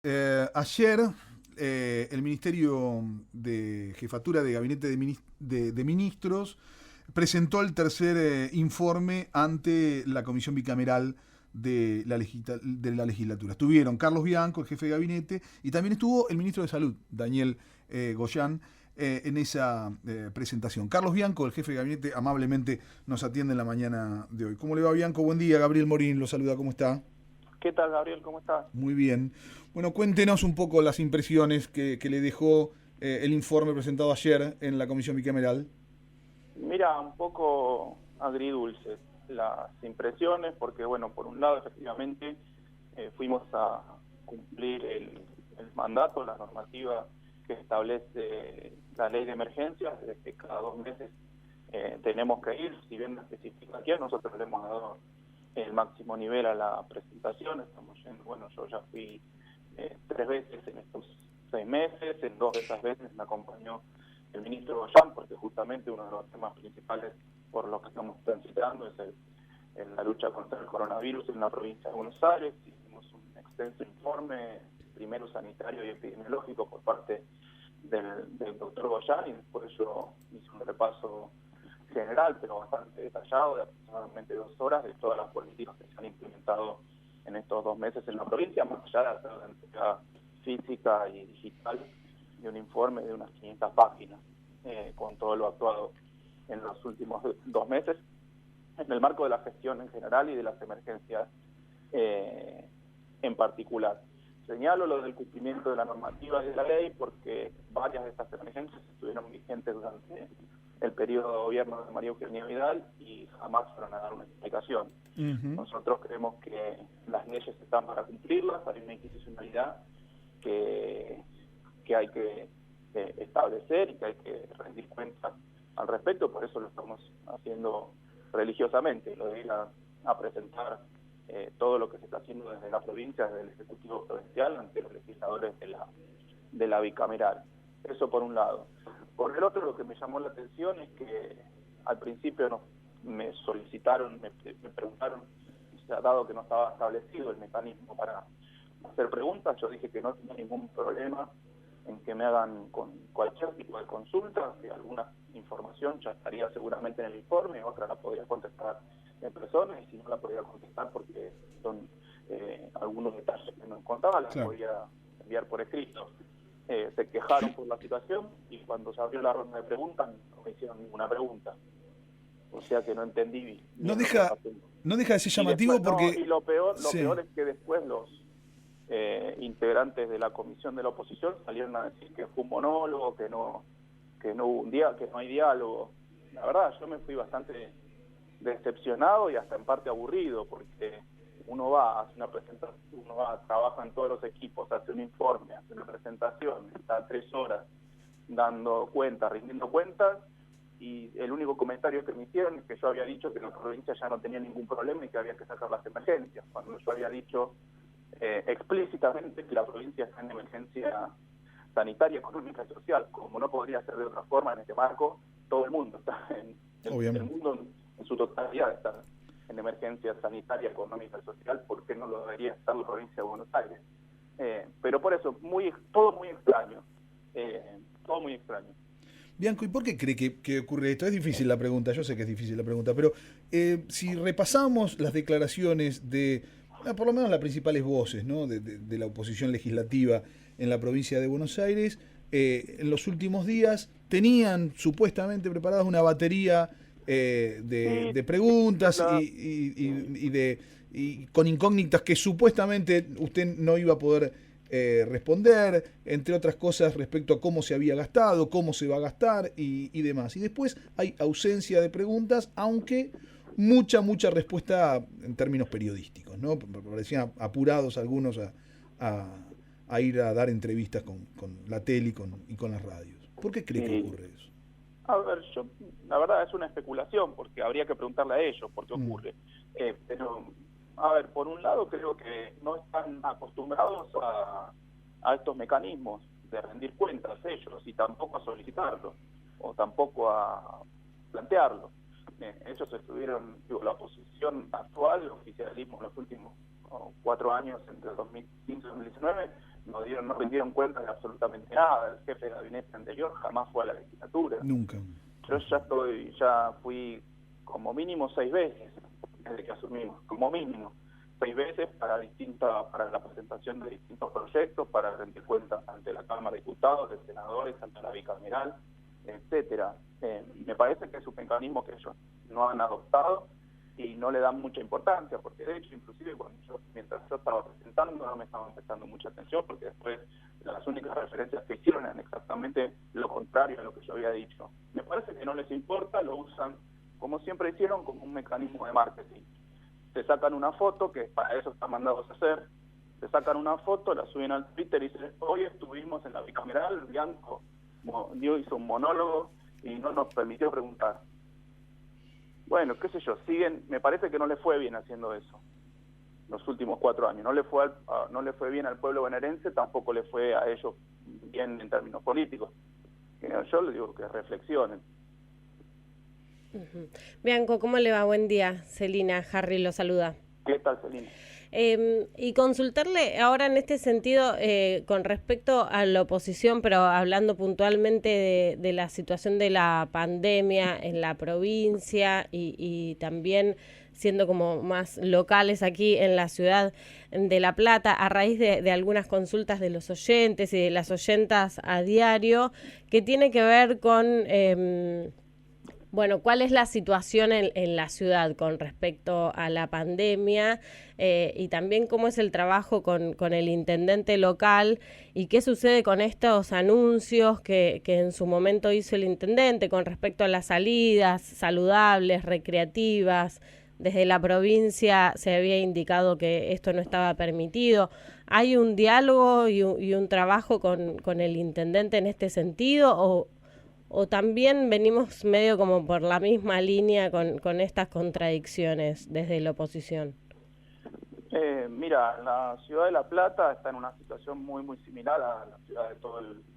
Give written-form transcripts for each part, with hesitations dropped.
Ayer el Ministerio de Jefatura de Gabinete de Ministros presentó el tercer informe ante la Comisión Bicameral de la legislatura. Estuvieron Carlos Bianco, el jefe de gabinete, y también estuvo el ministro de Salud, Daniel Goyan, en esa presentación. Carlos Bianco, el jefe de gabinete, amablemente nos atiende en la mañana de hoy. ¿Cómo le va, Bianco? Buen día. Gabriel Morín lo saluda. ¿Cómo está? ¿Qué tal, Gabriel? ¿Cómo estás? Muy bien. Bueno, cuéntenos un poco las impresiones que le dejó el informe presentado ayer en la Comisión Bicameral. Mira, un poco agridulces las impresiones, porque, bueno, por un lado, efectivamente, fuimos a cumplir el mandato, la normativa que establece la ley de emergencias, de que cada 2 meses tenemos que ir, si bien no especifica aquí, nosotros le hemos dado el máximo nivel a la presentación, estamos yendo, bueno, yo ya fui 3 veces en estos 6 meses, en 2 de esas veces me acompañó el ministro Goyan, porque justamente uno de los temas principales por los que estamos transitando es la lucha contra el coronavirus en la provincia de Buenos Aires. Hicimos un extenso informe, primero sanitario y epidemiológico por parte del doctor Goyan, y después yo hice un repaso general, pero bastante detallado, de aproximadamente 2 horas, de todas las políticas que se han implementado en estos 2 meses en la provincia, más allá de hacer la entrega física y digital de un informe de unas 500 páginas, con todo lo actuado en los últimos 2 meses, en el marco de la gestión en general y de las emergencias en particular. Señalo lo del cumplimiento de la normativa y de la ley porque varias de estas emergencias estuvieron vigentes durante el periodo de gobierno de María Eugenia Vidal y jamás fueron a dar una explicación. Nosotros creemos que las leyes están para cumplirlas, hay una institucionalidad que hay que establecer y que hay que rendir cuentas al respecto, por eso lo estamos haciendo religiosamente, lo de ir a presentar todo lo que se está haciendo desde la provincia, desde el Ejecutivo Provincial, ante los legisladores de la bicameral. Eso por un lado. Por el otro, lo que me llamó la atención es que al principio me solicitaron, me preguntaron, dado que no estaba establecido el mecanismo para hacer preguntas, yo dije que no tenía ningún problema en que me hagan con cualquier tipo de consulta, que alguna información ya estaría seguramente en el informe, otra la podría contestar en persona, y si no la podría contestar porque son algunos detalles que no contaba, la Claro. podría enviar por escrito. Se quejaron por la situación y cuando se abrió la ronda de preguntas no me hicieron ninguna pregunta. O sea que no entendí No bien lo que deja, estaba haciendo. no deja de ser Y después, llamativo no, porque... y lo peor Sí. es que después los integrantes de la comisión de la oposición salieron a decir que fue un monólogo, que no hubo un día, que no hay diálogo. La verdad, yo me fui bastante decepcionado y hasta en parte aburrido, porque uno va, hace una presentación, uno va, trabaja en todos los equipos, hace un informe, hace una presentación, está 3 horas dando cuentas, rindiendo cuentas, y el único comentario que me hicieron es que yo había dicho que la provincia ya no tenía ningún problema y que había que sacar las emergencias, cuando yo había dicho explícitamente que la provincia está en emergencia sanitaria, económica y social, como no podría ser de otra forma en este marco. Todo el mundo está el Obviamente. mundo en su totalidad está en emergencia sanitaria, económica y social, ¿por qué no lo debería estar la provincia de Buenos Aires? Pero por eso, todo muy extraño, todo muy extraño. Bianco, ¿y por qué cree que ocurre esto? Es difícil la pregunta, yo sé que es difícil la pregunta, pero si repasamos las declaraciones de, por lo menos las principales voces, ¿no?, de la oposición legislativa en la provincia de Buenos Aires, en los últimos días tenían supuestamente preparadas una batería Sí, de preguntas y con incógnitas que supuestamente usted no iba a poder responder, entre otras cosas respecto a cómo se había gastado, cómo se va a gastar y demás. Y después hay ausencia de preguntas, aunque mucha respuesta en términos periodísticos, ¿no? Parecían apurados algunos a, a ir a dar entrevistas con la tele y con las radios. ¿Por qué cree que sí. ocurre eso? A ver, la verdad es una especulación, porque habría que preguntarle a ellos por qué Mm. ocurre. Pero, a ver, por un lado creo que no están acostumbrados a estos mecanismos de rendir cuentas ellos, y tampoco a solicitarlo, o tampoco a plantearlo. Ellos estuvieron, digo, la oposición actual, el oficialismo en los últimos 4 años, entre 2015 y 2019, no rindieron cuentas de absolutamente nada. El jefe de gabinete anterior jamás fue a la legislatura. Nunca. Yo ya fui como mínimo 6 veces desde que asumimos, como mínimo 6 veces para la presentación de distintos proyectos, para rendir cuentas ante la Cámara de Diputados, de senadores, ante la bicameral, etcétera. Me parece que es un mecanismo que ellos no han adoptado y no le dan mucha importancia, porque de hecho, inclusive mientras yo estaba presentando, no me estaban prestando mucha atención, porque después las únicas referencias que hicieron eran exactamente lo contrario a lo que yo había dicho. Me parece que no les importa, lo usan, como siempre hicieron, como un mecanismo de marketing. Se sacan una foto, que para eso están mandados a hacer, se sacan una foto, la suben al Twitter y dicen, hoy estuvimos en la bicameral, Bianco hizo un monólogo y no nos permitió preguntar. Bueno, qué sé yo, me parece que no le fue bien haciendo eso los últimos 4 años. No le fue bien al pueblo bonaerense, tampoco le fue a ellos bien en términos políticos. Yo les digo que reflexionen. Bianco, ¿cómo le va? Buen día. Celina, Harry lo saluda. ¿Qué tal, Celina? Y consultarle ahora en este sentido con respecto a la oposición, pero hablando puntualmente de la situación de la pandemia en la provincia y también siendo como más locales aquí en la ciudad de La Plata, a raíz de algunas consultas de los oyentes y de las oyentas a diario, que tiene que ver con... Bueno, ¿cuál es la situación en la ciudad con respecto a la pandemia y también cómo es el trabajo con el intendente local y qué sucede con estos anuncios que en su momento hizo el intendente con respecto a las salidas saludables, recreativas? Desde la provincia se había indicado que esto no estaba permitido. ¿Hay un diálogo y un trabajo con el intendente en este sentido o también venimos medio como por la misma línea con estas contradicciones desde la oposición? Mira, la ciudad de La Plata está en una situación muy muy similar a la ciudad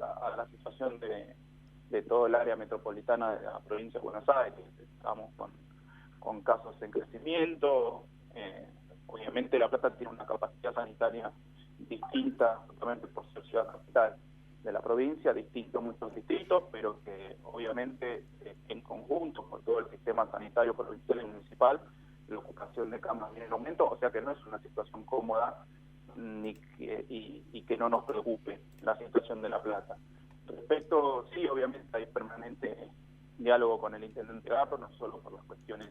a la situación de todo el área metropolitana de la provincia de Buenos Aires. Estamos con casos en crecimiento. Obviamente La Plata tiene una capacidad sanitaria distinta, justamente por ser ciudad capital de la provincia, distinto a muchos distritos, pero que obviamente en conjunto con todo el sistema sanitario provincial y municipal, la ocupación de camas viene en aumento, o sea que no es una situación cómoda y que no nos preocupe la situación de La Plata. Respecto, sí, obviamente hay permanente diálogo con el intendente Garro, no solo por las cuestiones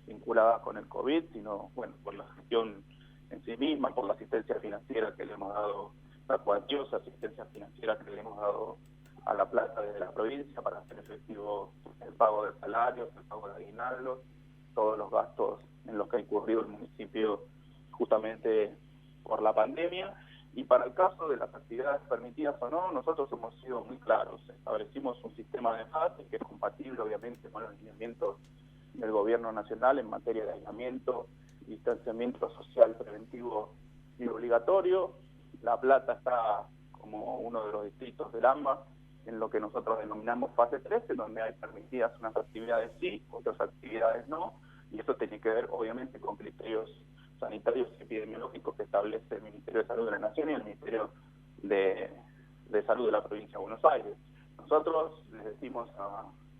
vinculadas con el COVID, sino bueno por la gestión en sí misma, por la asistencia financiera que le hemos dado, la cuantiosa asistencia financiera que le hemos dado a La Plata desde la provincia para hacer efectivo el pago de salarios, el pago de aguinaldos, todos los gastos en los que ha incurrido el municipio justamente por la pandemia. Y para el caso de las actividades permitidas o no, nosotros hemos sido muy claros. Establecimos un sistema de fases que es compatible obviamente con los lineamientos del gobierno nacional en materia de aislamiento, distanciamiento social preventivo y obligatorio. La Plata está como uno de los distritos del AMBA en lo que nosotros denominamos fase 3, en donde hay permitidas unas actividades sí, otras actividades no, y eso tiene que ver obviamente con criterios sanitarios y epidemiológicos que establece el Ministerio de Salud de la Nación y el Ministerio de Salud de la Provincia de Buenos Aires. Nosotros les decimos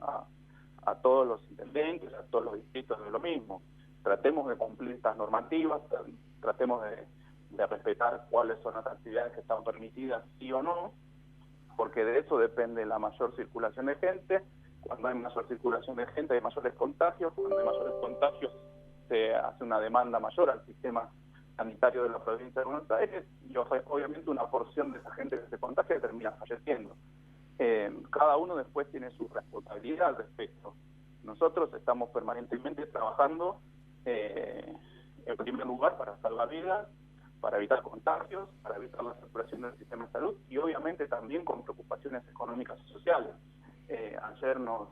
a todos los intendentes, a todos los distritos de lo mismo, tratemos de cumplir estas normativas, tratemos de respetar cuáles son las actividades que están permitidas, sí o no, porque de eso depende la mayor circulación de gente. Cuando hay mayor circulación de gente hay mayores contagios, cuando hay mayores contagios se hace una demanda mayor al sistema sanitario de la provincia de Buenos Aires y obviamente una porción de esa gente que se contagia termina falleciendo. Cada uno después tiene su responsabilidad al respecto. Nosotros estamos permanentemente trabajando en primer lugar para salvar vidas, para evitar contagios, para evitar la saturación del sistema de salud y obviamente también con preocupaciones económicas y sociales. Ayer nos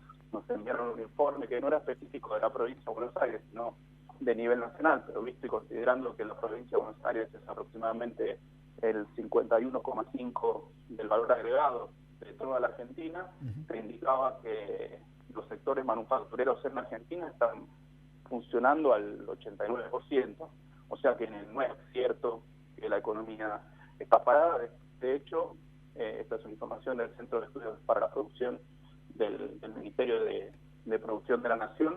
enviaron un informe que no era específico de la provincia de Buenos Aires, sino de nivel nacional, pero visto y considerando que la provincia de Buenos Aires es aproximadamente el 51,5% del valor agregado de toda la Argentina, se indicaba que los sectores manufactureros en la Argentina están funcionando al 89%. O sea que no es cierto que la economía está parada, De hecho, esta es una información del Centro de Estudios para la Producción del Ministerio de Producción de la Nación.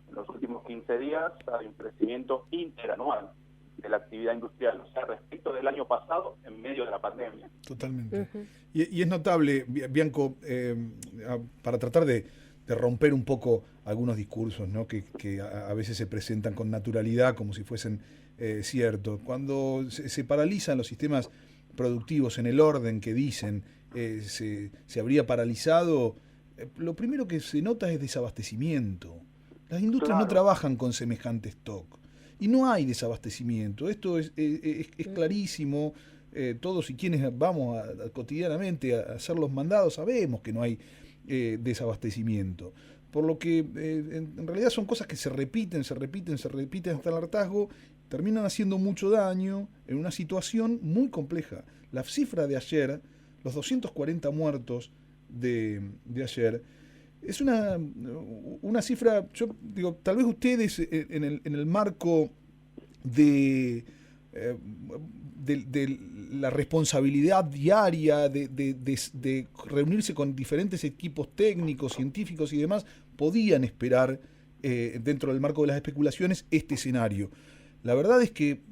En los últimos 15 días hay un crecimiento interanual de la actividad industrial, o sea, respecto del año pasado en medio de la pandemia. Totalmente. Y es notable, Bianco, para tratar de romper un poco algunos discursos, ¿no? que a veces se presentan con naturalidad como si fuesen ciertos. Cuando se paralizan los sistemas productivos en el orden que dicen se habría paralizado, lo primero que se nota es desabastecimiento. Las industrias no trabajan con semejante stock y no hay desabastecimiento. Esto es clarísimo. Todos y quienes vamos cotidianamente a hacer los mandados sabemos que no hay desabastecimiento. Por lo que en realidad son cosas que se repiten hasta el hartazgo, terminan haciendo mucho daño en una situación muy compleja. La cifra de ayer, los 240 muertos de ayer, es una cifra, yo digo, tal vez ustedes en el marco de la responsabilidad diaria de reunirse con diferentes equipos técnicos, científicos y demás, podían esperar dentro del marco de las especulaciones este escenario. La verdad es que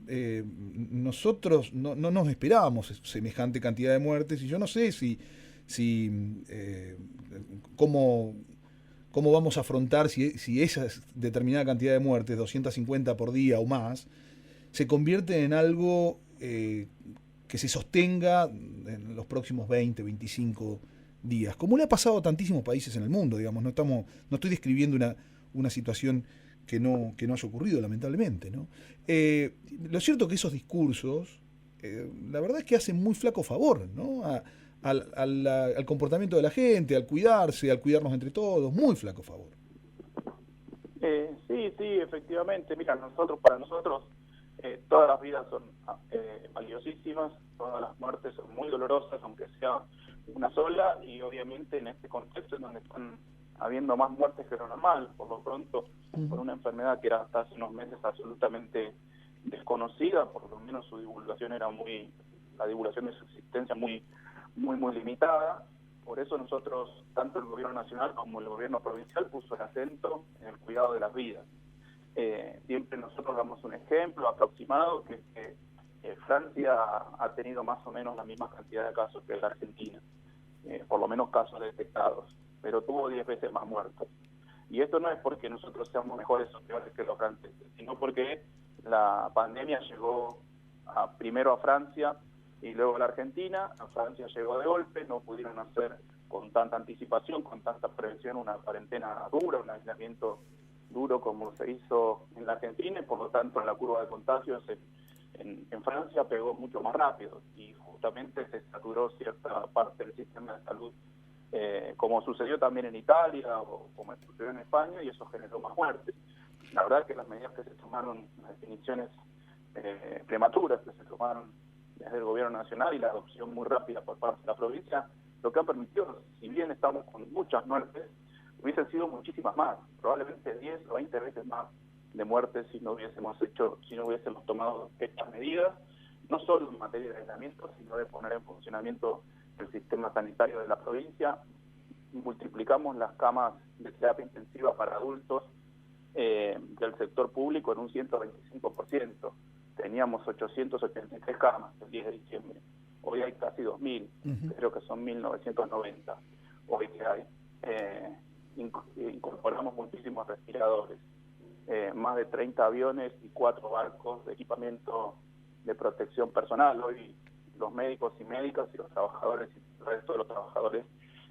nosotros no nos esperábamos semejante cantidad de muertes, y yo no sé cómo vamos a afrontar si esa determinada cantidad de muertes, 250 por día o más, se convierte en algo que se sostenga en los próximos 20, 25 días, como le ha pasado a tantísimos países en el mundo, digamos. No estoy describiendo una situación que no haya ocurrido, lamentablemente, ¿no? Lo cierto es que esos discursos, la verdad es que hacen muy flaco favor, ¿no? al comportamiento de la gente, al cuidarnos entre todos, muy flaco favor. Sí, efectivamente. Mira, para nosotros, todas las vidas son valiosísimas, todas las muertes son muy dolorosas, aunque sea una sola, y obviamente en este contexto en donde están habiendo más muertes que lo normal, por lo pronto, por una enfermedad que era hasta hace unos meses absolutamente desconocida, por lo menos su divulgación la divulgación de su existencia muy limitada. Por eso nosotros, tanto el gobierno nacional como el gobierno provincial, puso el acento en el cuidado de las vidas. Siempre nosotros damos un ejemplo aproximado, que es que Francia ha tenido más o menos la misma cantidad de casos que la Argentina, por lo menos casos detectados, pero tuvo 10 veces más muertos. Y esto no es porque nosotros seamos mejores o peores que los franceses, sino porque la pandemia llegó primero a Francia y luego a la Argentina. A Francia llegó de golpe, no pudieron hacer con tanta anticipación, con tanta prevención, una cuarentena dura, un aislamiento duro como se hizo en la Argentina, y por lo tanto la curva de contagios en Francia pegó mucho más rápido y justamente se saturó cierta parte del sistema de salud, como sucedió también en Italia o como sucedió en España, y eso generó más muertes. La verdad es que las medidas que se tomaron, las definiciones prematuras que se tomaron desde el gobierno nacional y la adopción muy rápida por parte de la provincia, lo que ha permitido, si bien estamos con muchas muertes, hubiesen sido muchísimas más, probablemente 10 o 20 veces más de muertes si no hubiésemos tomado estas medidas, no solo en materia de aislamiento, sino de poner en funcionamiento el sistema sanitario de la provincia. Multiplicamos las camas de terapia intensiva para adultos del sector público en un 125%. Teníamos 883 camas el 10 de diciembre. Hoy hay casi 2.000, creo que son 1.990 hoy que hay. Incorporamos muchísimos respiradores, más de 30 aviones y 4 barcos de equipamiento de protección personal. Hoy los médicos y médicas y los trabajadores y el resto de los trabajadores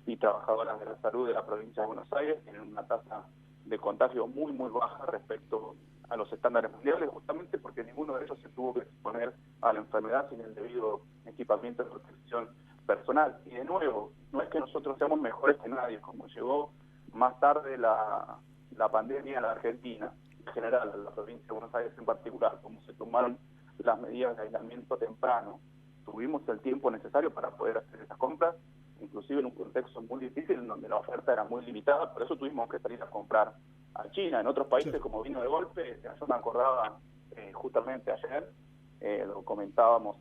y trabajadoras de la salud de la provincia de Buenos Aires tienen una tasa de contagio muy baja respecto a los estándares mundiales, justamente porque ninguno de ellos se tuvo que exponer a la enfermedad sin el debido equipamiento de protección personal. Y de nuevo, no es que nosotros seamos mejores que nadie, como llegó más tarde la pandemia a la Argentina, en general, a la provincia de Buenos Aires en particular, como se tomaron las medidas de aislamiento temprano, tuvimos el tiempo necesario para poder hacer esas compras, inclusive en un contexto muy difícil, en donde la oferta era muy limitada, por eso tuvimos que salir a comprar a China. En otros países, como vino de golpe, yo me acordaba justamente ayer, lo comentábamos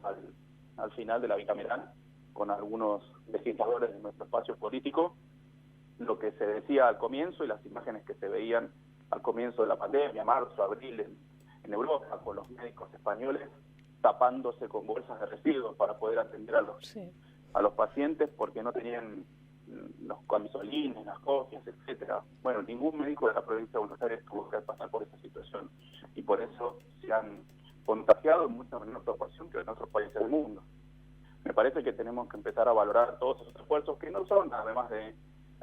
al final de la bicameral, con algunos legisladores de nuestro espacio político lo que se decía al comienzo y las imágenes que se veían al comienzo de la pandemia, marzo, abril, en Europa, con los médicos españoles tapándose con bolsas de residuos para poder atender a los pacientes porque no tenían los camisolines, las copias, etcétera. Bueno, ningún médico de la provincia de Buenos Aires tuvo que pasar por esa situación y por eso se han contagiado en mucha menor proporción que en otros países del mundo. Me parece que tenemos que empezar a valorar todos esos esfuerzos que no son, además de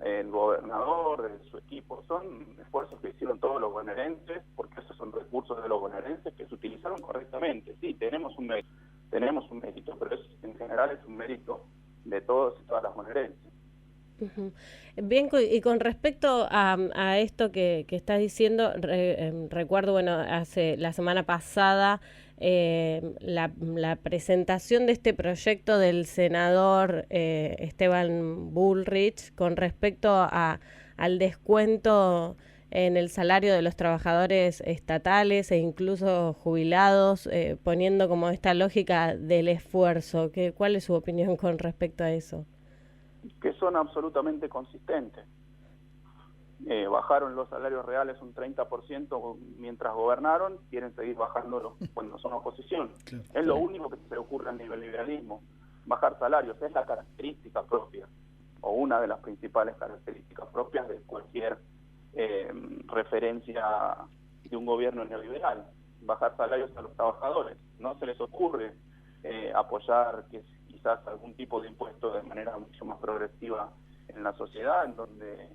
el gobernador, de su equipo, son esfuerzos que hicieron todos los bonaerenses, porque esos son recursos de los bonaerenses que se utilizaron correctamente. Sí, tenemos un mérito, pero en general es un mérito de todos y todas las bonaerenses. Bien, y con respecto a esto que estás diciendo, recuerdo, bueno, hace la semana pasada la presentación de este proyecto del senador Esteban Bullrich con respecto al descuento en el salario de los trabajadores estatales e incluso jubilados, poniendo como esta lógica del esfuerzo. ¿Cuál es su opinión con respecto a eso? Que son absolutamente consistentes. Bajaron los salarios reales un 30% mientras gobernaron, quieren seguir bajándolos cuando son oposición. Claro, es lo único que se le ocurre a nivel liberalismo, bajar salarios, es la característica propia, o una de las principales características propias de cualquier referencia de un gobierno neoliberal, bajar salarios a los trabajadores. No se les ocurre apoyar que quizás algún tipo de impuesto de manera mucho más progresiva en la sociedad, en donde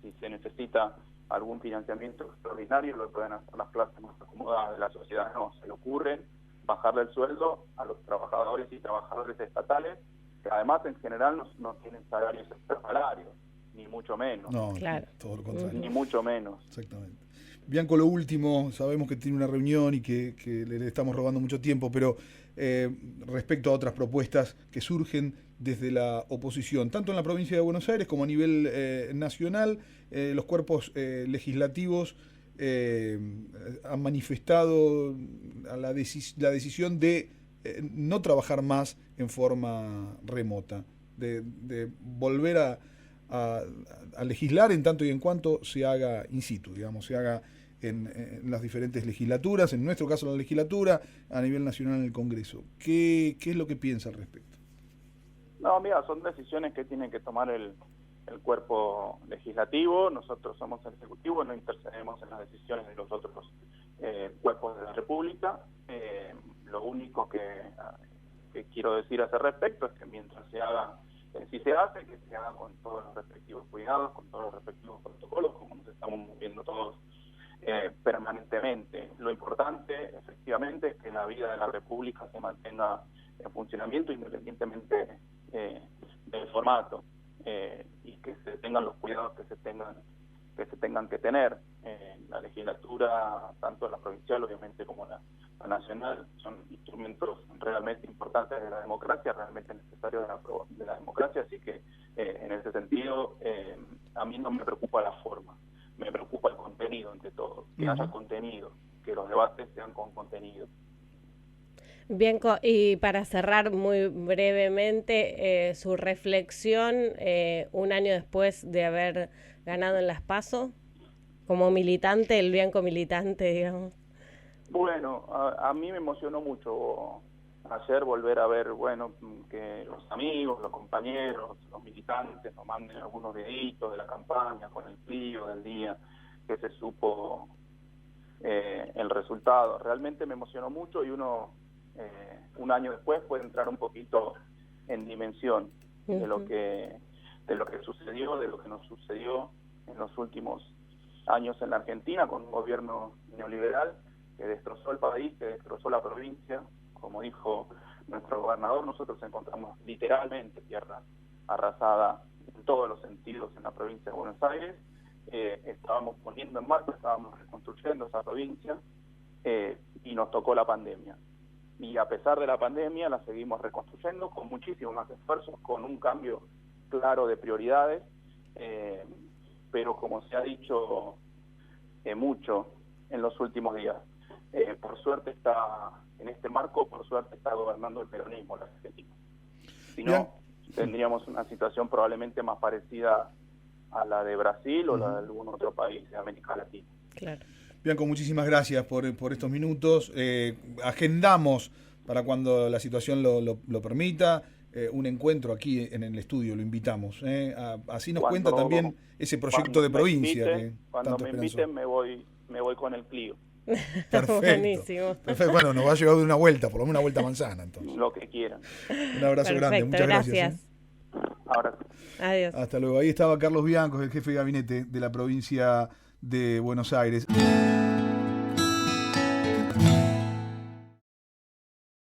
si se necesita algún financiamiento extraordinario lo pueden hacer las clases más acomodadas de la sociedad. No, se le ocurre bajarle el sueldo a los trabajadores y trabajadoras estatales, que además en general no tienen salarios extrasalarios, ni mucho menos. No, claro. Todo lo contrario. Ni mucho menos. Exactamente. Bianco, lo último, sabemos que tiene una reunión y que le estamos robando mucho tiempo, pero respecto a otras propuestas que surgen desde la oposición, tanto en la provincia de Buenos Aires como a nivel nacional, los cuerpos legislativos han manifestado la decisión de no trabajar más en forma remota, de volver a legislar en tanto y en cuanto se haga in situ, digamos, se haga en las diferentes legislaturas, en nuestro caso la legislatura, a nivel nacional en el Congreso. ¿Qué es lo que piensa al respecto? No, mira, son decisiones que tiene que tomar el cuerpo legislativo. Nosotros somos el Ejecutivo, no intercedemos en las decisiones de los otros cuerpos de la República. Lo único que quiero decir a ese respecto es que mientras se haga, si se hace, que se haga con todos los respectivos cuidados, con todos los respectivos protocolos, como nos estamos moviendo todos permanentemente. Lo importante, efectivamente, es que la vida de la República se mantenga en funcionamiento independientemente del formato, y que se tengan los cuidados que se tengan que tener. La legislatura, tanto la provincial obviamente como la nacional, son instrumentos realmente importantes de la democracia, realmente necesarios de la democracia, así que en ese sentido a mí no me preocupa la forma, me preocupa el contenido ante todo, que haya contenido, que los debates sean con contenido. Bien, y para cerrar muy brevemente, su reflexión un año después de haber ganado en las PASO, como militante, el Bianco militante, digamos. Bueno, a mí me emocionó mucho ayer volver a ver, bueno, que los amigos, los compañeros, los militantes nos manden algunos videitos de la campaña con el frío del día, que se supo el resultado. Realmente me emocionó mucho y uno un año después puede entrar un poquito en dimensión de lo que sucedió, de lo que nos sucedió en los últimos años en la Argentina con un gobierno neoliberal que destrozó el país, que destrozó la provincia. Como dijo nuestro gobernador, nosotros encontramos literalmente tierra arrasada en todos los sentidos en la provincia de Buenos Aires. Estábamos poniendo en marcha, estábamos reconstruyendo esa provincia y nos tocó la pandemia. Y a pesar de la pandemia la seguimos reconstruyendo con muchísimos más esfuerzos, con un cambio claro de prioridades, pero como se ha dicho mucho en los últimos días, por suerte está en este marco, por suerte está gobernando el peronismo la Argentina. Si no, tendríamos una situación probablemente más parecida a la de Brasil o la de algún otro país de América Latina. Claro. Bianco, muchísimas gracias por estos minutos. Agendamos para cuando la situación lo permita un encuentro aquí en el estudio, lo invitamos. Así nos cuenta también ese proyecto de provincia. Cuando me inviten me voy con el Clio. Perfecto. Buenísimo. Perfecto. Bueno, nos va a llevar de una vuelta, por lo menos una vuelta a manzana, entonces. Lo que quieran. Un abrazo grande, muchas gracias. Ahora. Adiós. Hasta luego. Ahí estaba Carlos Bianco, el jefe de gabinete de la provincia de Buenos Aires.